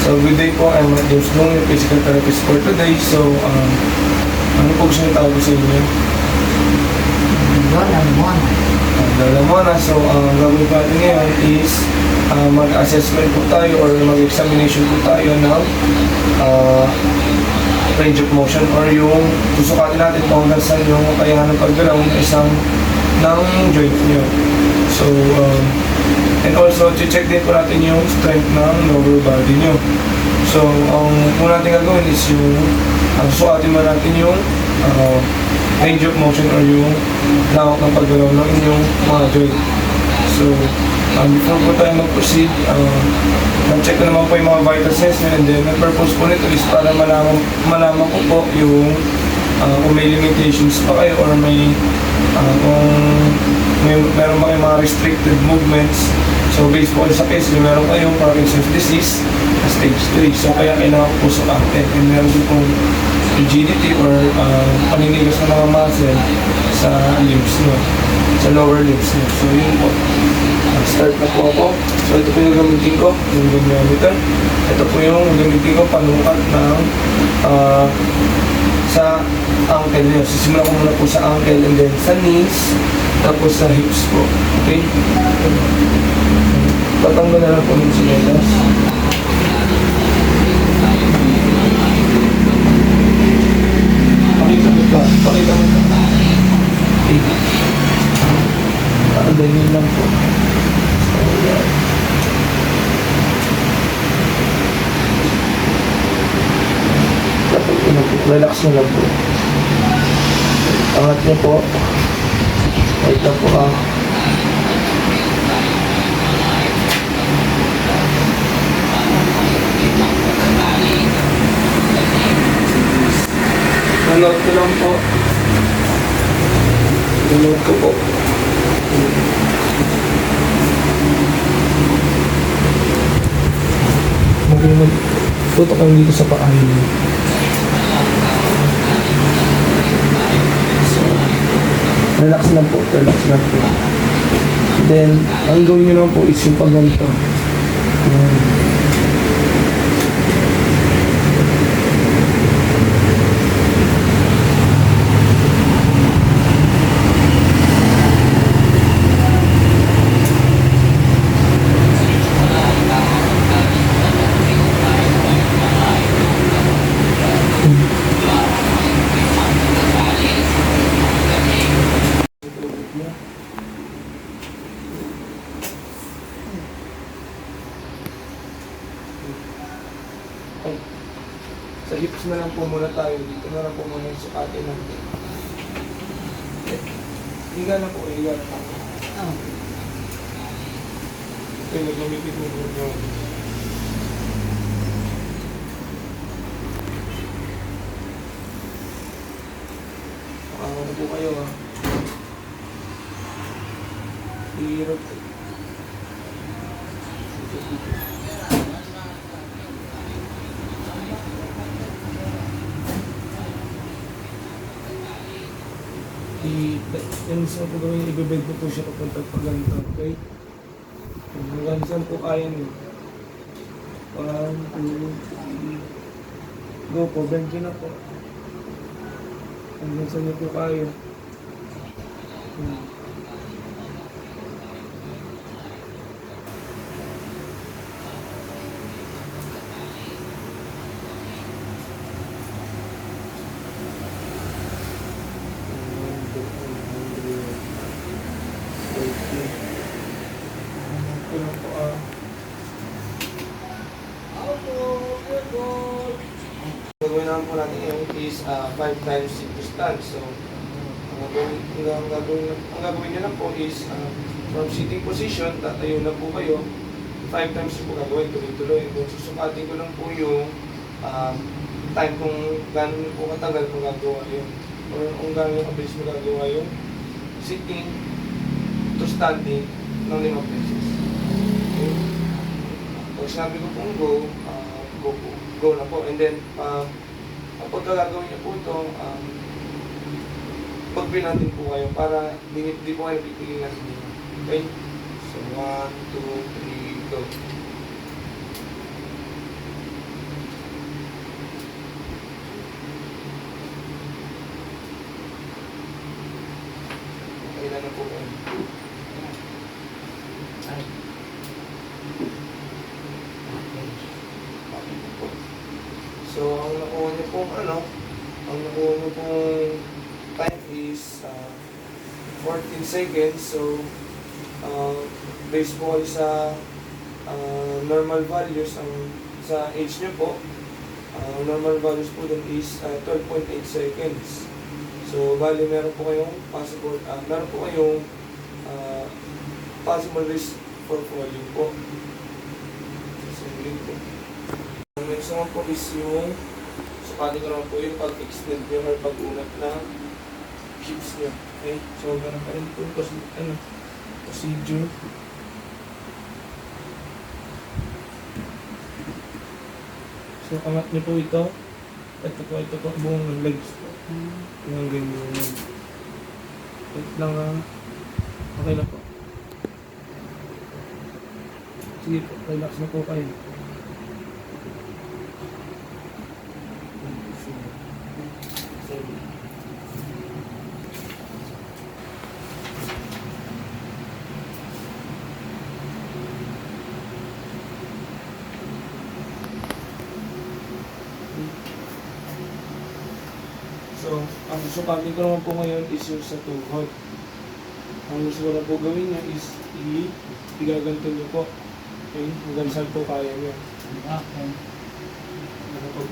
So, good day po. I'm James Long, yung physical therapist for today. So, ano po gusto nyo tawag ko sa inyo? Lola Mona. So, ang gagawin po natin ngayon is mag-assessment po tayo or mag-examination po tayo ng range of motion or yung susukatin natin kung hanggang saan yung kakayahan ng paggalaw ng isang ng joint nyo. So, and also, check din po natin yung strength ng lower body nyo. So, ang muna natin gagawin is yung susukatin mo natin yung range of motion or yung lawak ng paggalaw ng inyong mga joint. So, before po tayo mag-proceed, check ko naman po yung mga vital signs nyo, and then the purpose po nito is para malaman ko po yung kung may limitations pa kayo or may kung meron ba kayong mga restricted movements. So based po sa case, meron kayong Parkinson's disease stage 3. So kaya kailangan ko po sukatin. And meron din pong rigidity or paninigas ng mga muscle sa limbs nyo, sa lower limbs nyo. So yun po. Start na po ako. So ito po yung gamitin ko, yung gamitin. Ito po yung gamitin ko, panukat ng sa ankle nyo. Sisimula ko muna po sa ankle and then sa knees, tapos sa hips po. Okay? Tatanggal na lang po ng sinelas. Pakita mo ka. Pakita mo ka. Okay. Ganyan lang po. Relax nyo lang po. Angat nyo po. Wait lang po ah. Nanood ko lang po. Nanood ko po. Tutok lang dito sa paan niyo. Relax lang po, relax lang po. Then, ang gawin nyo naman po is yung pagganto. Sa hips na lang po muna tayo. Dito na lang po muna yung sukatin natin. Higa na po, higa na po. Ito yung nagmamitin po nyo. Ano po kayo ha? Hirap. Yan sa po gawin, ibibend ko po siya papunta pagganto, okay? Hanggang saan po kaya nyo? 1, 2, 3. Go po, bend nyo na po. Hanggang saan nyo po kaya. Gagawin naman po natin yung is 5 times sit to stand. So, ang gagawin nyo lang po is from sitting position, tatayo na po kayo. 5 times po gagawin, tuloy-tuloy. Kung susukatin ko lang po yung time kung gano'n po katagal mo gagawa yun. Or kung gano'n kabilis mo gagawa yung sitting to standing ng 5 beses. Okay. Pag sinabi ko pong go na po. And then, kapag gagawin niyo po ito, pag-bill natin po kayo para di po kayo pipigil natin dito. Okay? So, 1, 2, 3, go. So, ang nakuha niyo pong ang nakuha niyo pong time is 14 seconds. So, based po kayo sa normal values, sa age niyo po, normal values po dun is 12.8 seconds. So, bali meron po kayong possible risk for falling po. So, yun po. Ang next naman po is yung sukatin ko naman po yung pag-extend nyo or pag-unat ng hips nyo. Okay? So, ganun pa rin po yung procedure. So, angat nyo po ito. Ito po, buong legs po. Yung ganyan. Wait lang okay na po. Sige po, relax na po kayo. So, ang sukatin ko naman po ngayon is yung sa tuhod. Ang gusto ko na po gawin niya is igaganto niyo po. Okay? Hanggang saan po kaya niyo. Okay. Nakapag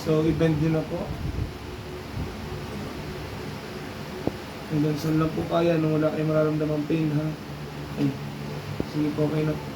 So, i-bend nyo na po. Hanggang saan lang po kaya nung wala kayong mararamdamang pain, ha? Okay. Sige po, okay na po.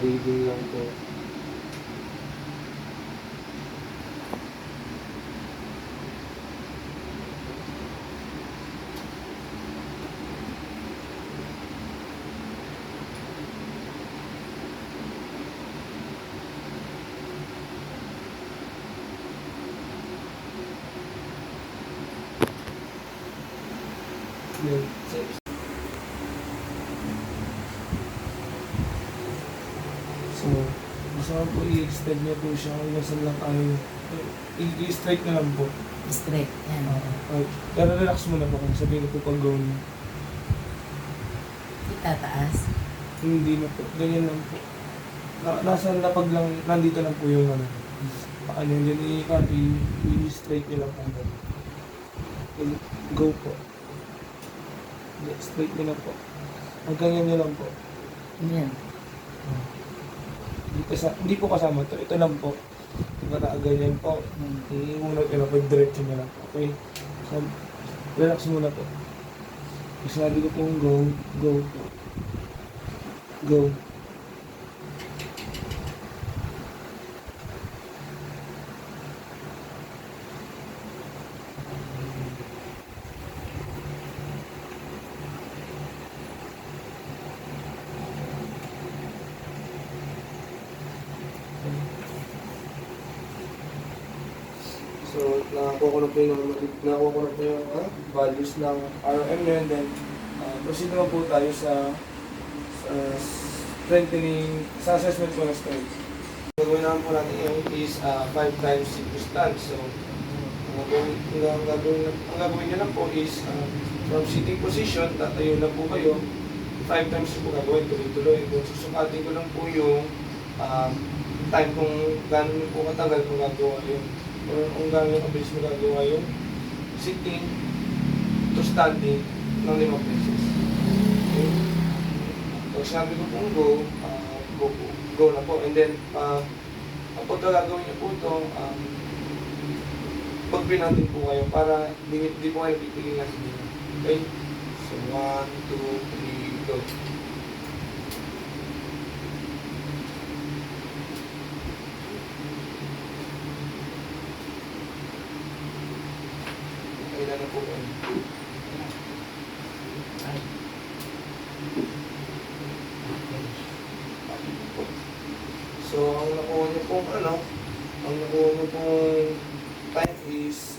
Reading lang po. Yan. So, gusto ko po i-extend niya po siya kung nasan lang kayo. I-straight na lang po. Straight. Yan. Pero relax muna po kung sabihin ko pag gawin niyo. Itataas. Hindi na po. Ganyan lang po. Nasa lapag lang, nandito lang po yung paano yun. I-straight niyo lang po. Go po. Straight niyo lang po. Hanggang yan niyo lang po. Yan. Hindi po kasama to. Ito lang po. Diba ganyan po. Iunod ko na po. Diretso niyo lang po. Okay? So, relax muna po. Sabi ko pong go. Go po. Go. So, nakuha ko na po yung values ng RM nyo, and then proceed naman po tayo sa strengthening, sa assessment po ng strength. Gagawin naman po natin yung is 5 times sit to stand. So, ang gagawin nyo lang po is from sitting position, tatayo lang po kayo, 5 times po gagawin, tuloy-tuloy. Kung susukatin ko lang po yung time kung gano'n po katagal kung gagawa yun. Or kung gano'n kabilis mo gagawa yung sitting to standing ng 5 beses. Okay? So, sabi ko pong go na po. And then, kapag gagawin niyo po ito, pagpinatin po kayo para di po kayo pipigil na hindi. Okay? So, 1, 2, 3, go. Kailan na po kayo? pong ang nakuha mo pong time is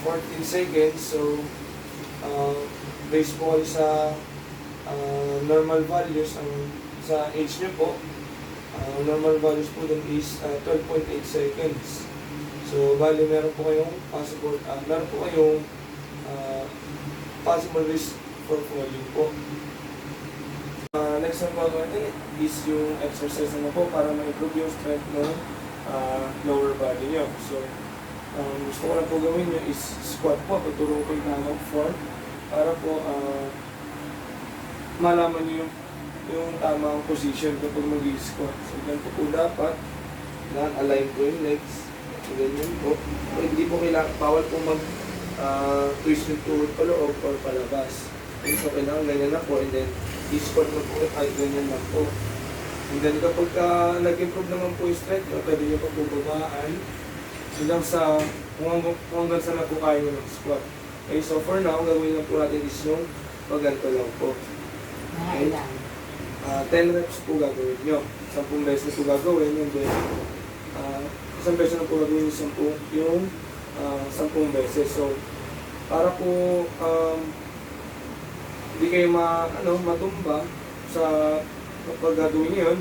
14 seconds. So, based po kayo sa normal values, ang sa age nyo po, normal values po dun is 12.8 seconds. So, bali meron po kayong possible risk for falling po. Next na po natin is yung exercise na po para ma-improve yung strength ng lower body nyo. So, gusto ko lang po gawin nyo is squat po. Tuturo ko yung hanggang form para po malaman nyo yung tamang position kapag mag-squat. So, ganito po dapat. Align po yung legs. Ganyan po. O, hindi po kailangan, bawal po twist yung tuhod paloob or palabas. So, kailangan ganyan na po, and then i-squat mo po kahit ganyan lang po. And then kapag nag-improve naman po yung strength nyo, pwede nyo pa po babaan hanggang sa kung hanggang sa na po kaya nyo ng squat. Okay, so for now, ang gagawin lang po natin is yung maganto lang po. Okay? 10 reps po gagawin nyo. 10 beses po gagawin, and then isang beses na po gagawin yung 10 beses. So, para po hindi kayo matumba sa kapag gagawin nyo yun,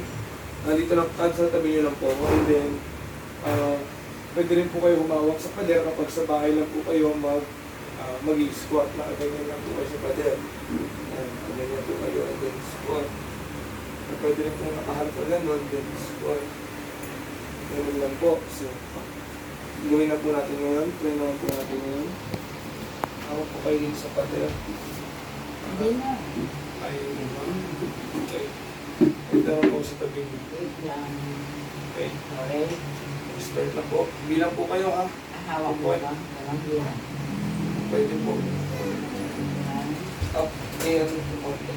dito lang sa tabi nyo lang po. And then, pwede rin po kayo humawak sa pader kapag sa bahay lang po kayo mag-squat. Ganyan lang po kayo sa pader. Ganyan po kayo, and then squat. Pwede rin po nakaharap na gano'n, then squat. Ganyan lang po. So, gawin na po natin ngayon. Try naman po natin ngayon. Hawak po kayo din sa pader. Hindi na. Ayun naman. Okay. Ito naman po sa tabi nyo. Wait lang. Okay. Okay. Start na po. Bilang po kayo ha. Hawak mo ba? Walang bilang. Pwede po. Yan. Up. Ayan po konti.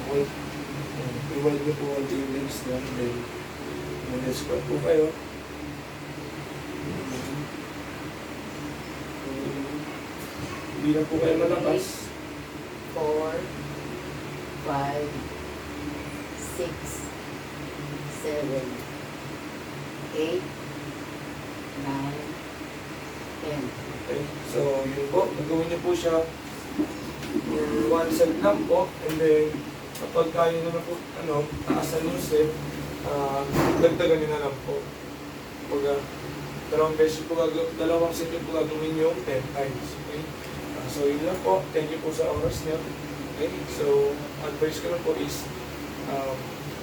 Okay. I-wide nyo po konti yung legs doon. Then, mag-squat po kayo. Bilang po kayo malakas. 4, 5, 6, 7, 8, 9, 10. Okay. So, yun po. Gagawin niyo po siya one set lang po. And then, kapag kaya nyo na po, taasan yung set, dagdagan nyo na lang po. Kapag dalawang set yung po gagawin yung 10 times. Okay? So, yun lang po. Thank you po sa oras niyo. Okay? So, advice ko lang po is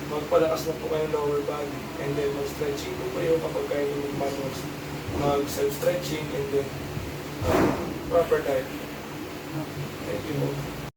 magpalakas na po kayo lower body, and then mag-stretching po kayo kapag kaya nyo mag-self-stretching, and then proper diet. Thank you po.